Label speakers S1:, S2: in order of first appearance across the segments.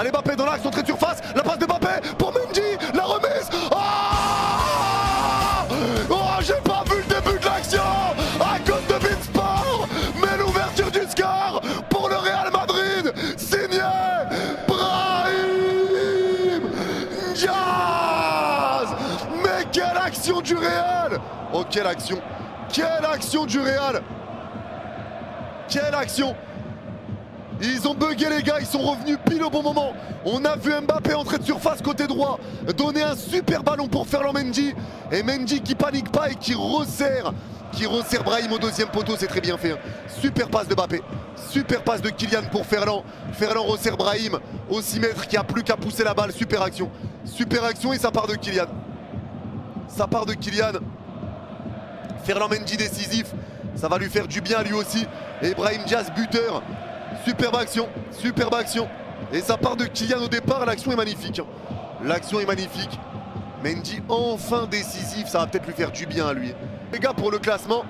S1: Allez, Mbappé dans l'axe, entrée de surface, la passe de Mbappé pour Mendy, la remise. J'ai pas vu le début de l'action à cause de Beansport, mais l'ouverture du score pour le Real Madrid, signé Brahim Diaz. Mais quelle action du Real! Oh, quelle action! Quelle action du Real! Quelle action! Ils ont bugué les gars, ils sont revenus pile au bon moment. On a vu Mbappé entrer de surface côté droit, donner un super ballon pour Ferland Mendy. Et Mendy qui panique pas et qui resserre Brahim au deuxième poteau, c'est très bien fait. Super passe de Mbappé, super passe de Kylian pour Ferland. Ferland resserre Brahim au 6 mètres qui a plus qu'à pousser la balle. Super action et ça part de Kylian. Ça part de Kylian. Ferland Mendy décisif, ça va lui faire du bien lui aussi. Et Brahim Diaz buteur. Superbe action. Et ça part de Kylian au départ, l'action est magnifique. L'action est magnifique. Mendy enfin décisif, ça va peut-être lui faire du bien à lui. Les gars, pour le classement,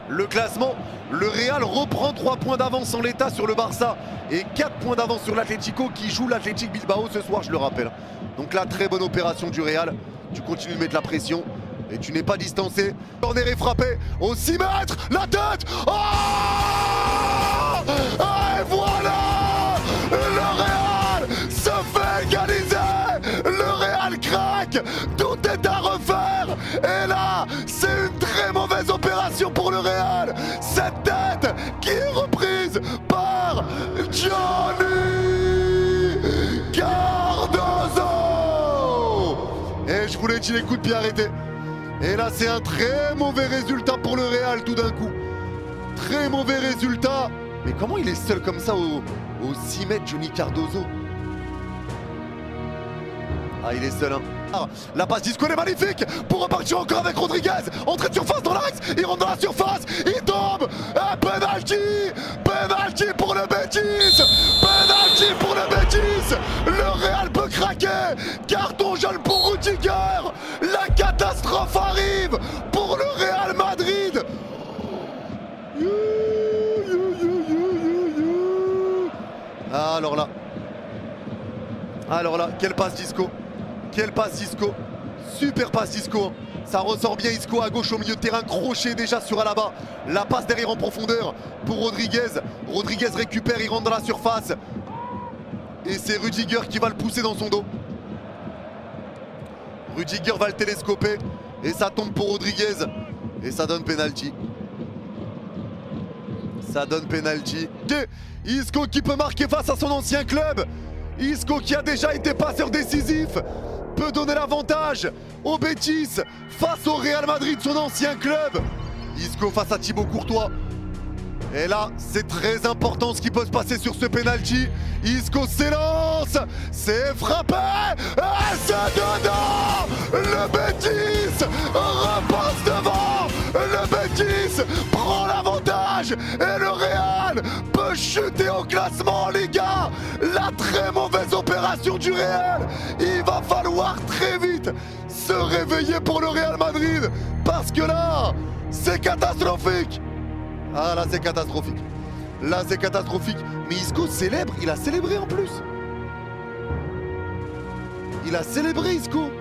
S1: le Real reprend 3 points d'avance en l'état sur le Barça et 4 points d'avance sur l'Atlético qui joue l'Athletic Bilbao ce soir, je le rappelle. Donc là, très bonne opération du Real. Tu continues de mettre la pression et tu n'es pas distancé. Corner est frappé au 6 mètres, la tête. Et voilà, le Real se fait égaliser. Le Real craque, tout est à refaire. Et là, c'est une très mauvaise opération pour le Real. Cette tête qui est reprise par Johnny Cardozo. Et je vous l'ai dit, les coups de pied arrêtés. Et là, c'est un très mauvais résultat pour le Real tout d'un coup. Très mauvais résultat. Mais comment il est seul comme ça au 6 mètres, Johnny Cardozo? Ah, il est seul, hein. La passe d'Isco est magnifique pour repartir encore avec Rodriguez. Entrée de surface dans l'axe, il rentre dans la surface, il tombe. Un penalty pour le Betis. Penalty pour le Betis. Le Real peut craquer. Carton jaune pour Rudiger. La catastrophe arrive pour le Real Madrid. Alors là, quelle passe d'Isco. Super passe d'Isco. Ça ressort bien Isco à gauche au milieu de terrain, crochet déjà sur Alaba. La passe derrière en profondeur pour Rodriguez. Rodriguez récupère, il rentre dans la surface. Et c'est Rudiger qui va le pousser dans son dos. Rudiger va le télescoper. Et ça tombe pour Rodriguez. Et ça donne penalty. Isco qui peut marquer face à son ancien club. Isco qui a déjà été passeur décisif peut donner l'avantage au Betis face au Real Madrid, son ancien club. Isco face à Thibaut Courtois. Et là, c'est très important ce qui peut se passer sur ce penalty. Isco s'élance, c'est frappé, et c'est dedans. Le Betis repasse devant. Le Betis prend l'avantage et le Real peut chuter au classement, les gars. La très mauvaise opération du Real. Il va falloir très vite se réveiller pour le Real Madrid parce que là, c'est catastrophique. Ah, là c'est catastrophique. Mais Isco célèbre, il a célébré en plus. Il a célébré Isco.